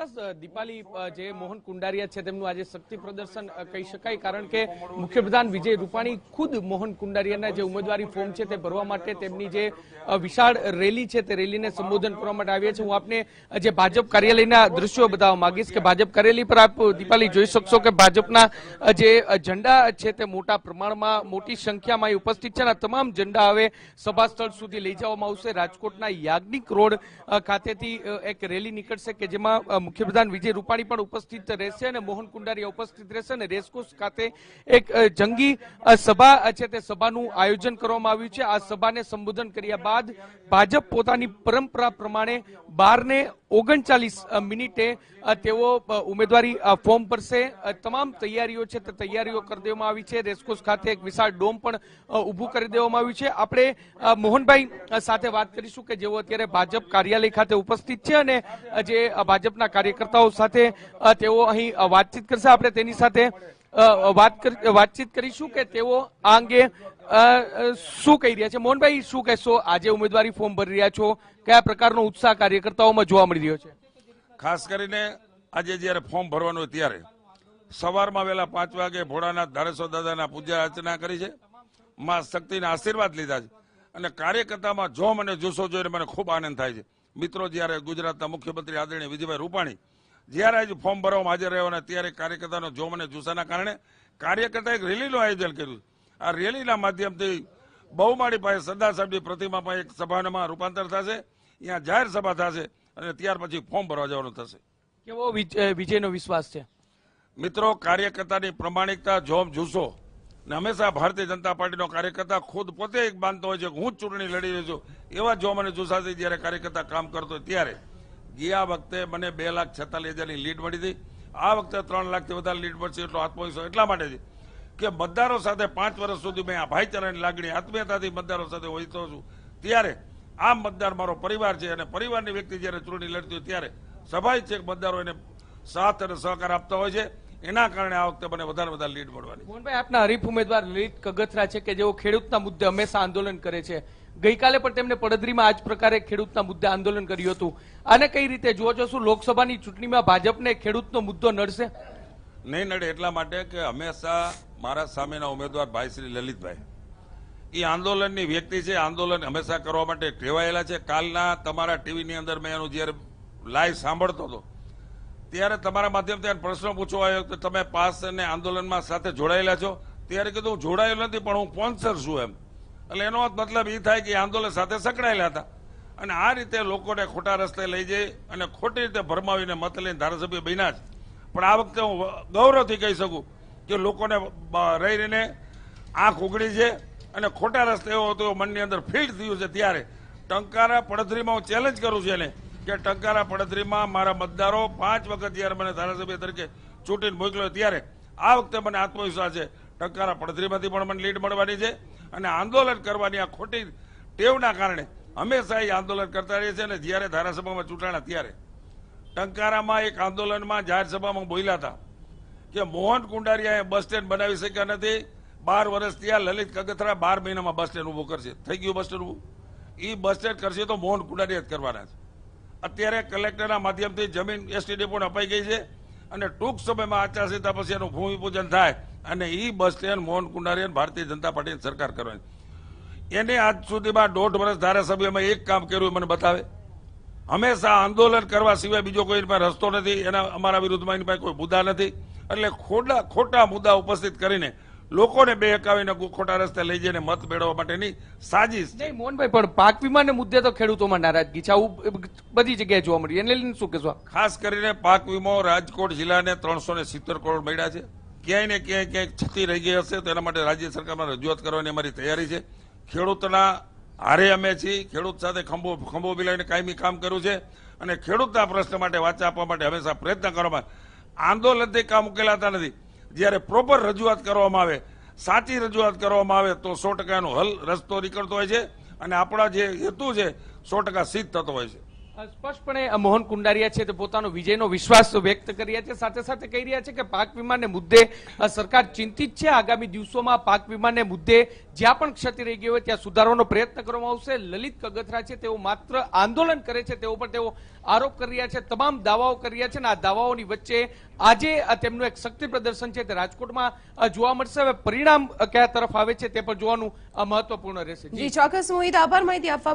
ચોક્કસ દીપાલી જે મોહન કુંડારિયા છે તેમનું આજે શક્તિ પ્રદર્શન કહી શકાય, કારણ કે મુખ્યપ્રધાન વિજય રૂપાણી ખુદ મોહન કુંડારિયાના જે ઉમેદવારી ફોર્મ છે તે ભરવા માટે તેમની જે વિશાળ રેલી છે તે રેલીને સંબોધન કરવા માટે આવ્યા છે. હું આપને જે ભાજપ કાર્યાલયના દ્રશ્યો બતાવવા માંગીશ કે ભાજપ કાર્યાલય પર આપ દીપાલી જોઈ શકશો કે ભાજપના જે ઝંડા છે તે મોટા પ્રમાણમાં મોટી સંખ્યામાં ઉપસ્થિત છે. તમામ ઝંડા હવે સભા સ્થળ સુધી લઈ જવામાં આવશે. રાજકોટના યાજ્ઞિક રોડ ખાતેથી એક રેલી નીકળશે કે જેમાં મુખ્યપ્રધાન વિજય રૂપાણી પણ ઉપસ્થિત રહેશે અને મોહન કુંડારિયા ઉપસ્થિત રહેશે અને રેસકોર્સ ખાતે એક જંગી સભા છે તે સભાનું આયોજન કરવામાં આવ્યું છે. આ સભાને સંબોધન કર્યા બાદ ભાજપ પોતાની પરંપરા પ્રમાણે 12:39 તેઓ ઉમેદવારી ફોર્મ ભરશે. તમામ તૈયારીઓ છે તે તૈયારીઓ કરી દેવામાં આવી છે. રેસકોર્સ ખાતે એક વિશાળ ડોમ પણ ઊભું કરી દેવામાં આવ્યું છે. આપણે મોહનભાઈ સાથે વાત કરીશું કે જેઓ અત્યારે ભાજપ કાર્યાલય ખાતે ઉપસ્થિત છે અને જે ભાજપના કાર્યકર્તાઓ સાથે તેઓ અહીં વાતચીત કરશે. આપણે તેની સાથે વાતચીત કરીશું કે તેઓ આ અંગે શું કહી રહ્યા છે. મોહનભાઈ, શું કહેશો? આજે ઉમેદવારી ફોર્મ ભરી રહ્યા છો, કયા પ્રકારનો ઉત્સાહ કાર્યકર્તાઓમાં જોવા મળી રહ્યો છે? ખાસ કરીને આજે જયારે ફોર્મ ભરવાનું ત્યારે સવારમાં વહેલા 5 વાગે ભોળાનાથ ધારેશ્વર દાદાના પૂજા અર્ચના કરી છે, માં શક્તિના આશીર્વાદ લીધા છે અને કાર્યકર્તામાં જોમ અને જુસ્સો જોઈને મને ખૂબ આનંદ થાય છે. મિત્રો, જયારે ગુજરાતના મુખ્યમંત્રી આદરણીય વિજયભાઈ રૂપાણી જયારે આજે ફોર્મ ભરવામાં હાજર રહ્યો ત્યારે કાર્યકર્તાનો જોમ અને જુસ્સાના કારણે કાર્યકર્તાએ એક રેલીનું આયોજન કર્યું. આ રેલીના માધ્યમથી બહુમાળી પાસે સરદાર સાહેબની પ્રતિમા પાસે એક સભામાં રૂપાંતર થશે, અહીંયા જાહેર સભા થશે અને ત્યાર પછી ફોર્મ ભરવા જવાનું થશે. કેવો વિજયનો વિશ્વાસ છે? મિત્રો, કાર્યકર્તાની પ્રમાણિકતા, જોમ જુસ્સો ને હંમેશા ભારતીય જનતા પાર્ટીનો કાર્યકર્તા ખુદ પોતે એક માનતો હોય છે કે હું ચૂંટણી લડી રહ્યો છું. એવા જોમ અને જુસ્સાથી જયારે કાર્યકર્તા કામ કરતો હોય ત્યારે ગયા વખતે મને 2,46,000ની લીડ મળી હતી. આ વખતે 3 લાખથી વધારે લીડ મળશે એટલો આત્મવિશ્વાસ એટલા માટે છે કે મતદારો સાથે 5 વર્ષ સુધી મેં આ ભાઈચારાની લાગણી આત્મીયતાથી મતદારો સાથે વહેતો છું. ત્યારે આ મતદાર મારો પરિવાર છે અને પરિવારની વ્યક્તિ જયારે ચૂંટણી લડતી હોય ત્યારે સ્વાભાવિક છે કે મતદારો એને સાથ અને સહકાર આપતા હોય છે. એના કારણે આ વખતે મને વધારે લીડ મળવાની. મોહનભાઈ, આપના હરીફ ઉમેદવાર લલિત કગથરા છે કે જેઓ ખેડૂતના મુદ્દે હંમેશા આંદોલન કરે છે. ગઈકાલે પણ તેમણે પડદરીમાં આ જ પ્રકારે ખેડૂતના મુદ્દે આંદોલન કર્યું હતું. આને કઈ રીતે જુઓ છો? શું લોકસભાની ચૂંટણીમાં ભાજપને ખેડૂતનો મુદ્દો નડશે? નહીં નડે, એટલા માટે કે હંમેશા મારા સામેના ઉમેદવાર ભાઈ શ્રી લલિતભાઈ એ આંદોલનની વ્યક્તિ છે. આંદોલન હંમેશા કરવા માટે ટેવાયેલા છે. કાલના તમારા ટીવીની અંદર મેં એનું જયારે લાઈવ સાંભળતો હતો ત્યારે તમારા માધ્યમથી પ્રશ્ન પૂછવા આવ્યો કે તમે પાસ અને આંદોલનમાં સાથે જોડાયેલા છો. ત્યારે કીધું હું જોડાયેલો નથી પણ હું સ્પોન્સર છું એમ. એટલે એનો મતલબ એ થાય કે આંદોલન સાથે સંકળાયેલા હતા અને આ રીતે લોકોને ખોટા રસ્તે લઈ જઈ અને ખોટી રીતે ભરમાવીને મત લઈને ધારાસભ્ય બન્યા છે. પણ આ વખતે હું ગૌરવથી કહી શકું કે લોકોને રહી રહીને આંખ ઉઘડી છે અને ખોટા રસ્તે એવો હતો મનની અંદર ફીલ થયું છે. ત્યારે ટંકારા પડધરીમાં હું ચેલેન્જ કરું છું એને કે ટંકારા પડધરીમાં મારા મતદારો 5 વખત જયારે મને ધારાસભ્ય તરીકે ચૂંટીને મોકલ્યો ત્યારે આ વખતે મને આત્મવિશ્વાસ છે ટંકારા પડધરીમાંથી પણ મને લીડ મળવાની છે અને આંદોલન કરવાની આ ખોટી ટેવના કારણે હંમેશા એ આંદોલન કરતા રહે છે. અને જયારે ધારાસભામાં ચૂંટાણા ત્યારે ટંકારામાં એક આંદોલનમાં જાહેર સભામાં બોલ્યા હતા કે મોહન કુંડારિયાએ બસ સ્ટેન્ડ બનાવી શક્યા નથી. 12 વર્ષ ત્યાં લલિત કગથરા 12 મહિનામાં બસ સ્ટેન્ડ ઉભું કરશે. થઈ ગયું બસ સ્ટેન્ડ ઉભું. એ બસ સ્ટેન્ડ કરશે તો મોહન કુંડારિયા જ કરવાના છે. અત્યારે કલેક્ટરના માધ્યમથી જમીન એસટી ડેપોને અપાઈ ગઈ છે અને ટૂંક સમયમાં આચારસંહિતા પછી એનું ભૂમિપૂજન થાય અને એ બસ સ્ટેન્ડ મોહન કુંડારિયા ભારતીય જનતા પાર્ટીની સરકાર કરવાની. એને આજ સુધીમાં 1.5 વર્ષ ધારાસભ્યમાં એક કામ કર્યું મને બતાવે. હંમેશા આંદોલન કરવા સિવાય બીજો કોઈ પાસે રસ્તો નથી. એના અમારા વિરુદ્ધમાં એની પાસે કોઈ મુદ્દા નથી. એટલે ખોટા મુદ્દા ઉપસ્થિત કરીને લોકોને બેહકાવીને ખોટા રસ્તે લઈ જઈને મત મેળવવા માટેની સાજિશ. નહીં મોહનભાઈ, પણ પાક વીમાને મુદ્દે તો ખેડૂતોમાં નારાજગી છે. આવું બધી જગ્યાએ જોવા મળ્યું. એને લઈને શું કહેશો? ખાસ કરીને પાક વીમો રાજકોટ જિલ્લાને 370 કરોડ મળ્યા છે. ક્યાંય ને ક્યાંય છતી રહી ગઈ હશે તો એના માટે રાજ્ય સરકારમાં રજૂઆત કરવાની અમારી તૈયારી છે. ખેડૂતના હારે અમે છીએ. ખેડૂત સાથે ખંભો મિલાવીને કાયમી કામ કર્યું છે અને ખેડૂતના પ્રશ્ન માટે વાચા આપવા માટે હંમેશા પ્રયત્ન કરવામાં. આંદોલનથી કામ ઉકેલાતા નથી. જયારે પ્રોપર રજૂઆત કરવામાં આવે, સાચી રજૂઆત કરવામાં આવે તો 100% હલ રસ્તો નીકળતો હોય છે અને આપણા જે હેતુ છે 100% સિદ્ધ થતો હોય છે. સ્પષ્ટપણે મોહન કુંડારિયા છે તે પોતાનો વિજયનો વિશ્વાસ વ્યક્ત કરી રહ્યા છે. સાથે સાથે કહી રહ્યા છે કે પાક વીમાને મુદ્દે સરકાર ચિંતિત છે. આગામી દિવસોમાં પાક વીમાને મુદ્દે જ્યાં પણ ક્ષતિ રહી ગઈ હોય ત્યાં સુધારવાનો પ્રયત્ન કરવામાં આવશે. લલિત કગથરા છે તેઓ માત્ર આંદોલન કરે છે તેઓ પર તેઓ આરોપ કરી રહ્યા છે, તમામ દાવાઓ કરી રહ્યા છે અને આ દાવાઓની વચ્ચે આજે તેમનું એક શક્તિ પ્રદર્શન છે તે રાજકોટમાં જોવા મળશે. હવે પરિણામ કયા તરફ આવે છે તે પણ જોવાનું મહત્વપૂર્ણ રહેશે. જી ચોક્કસ મોહિત, આભાર માહિતી આપવા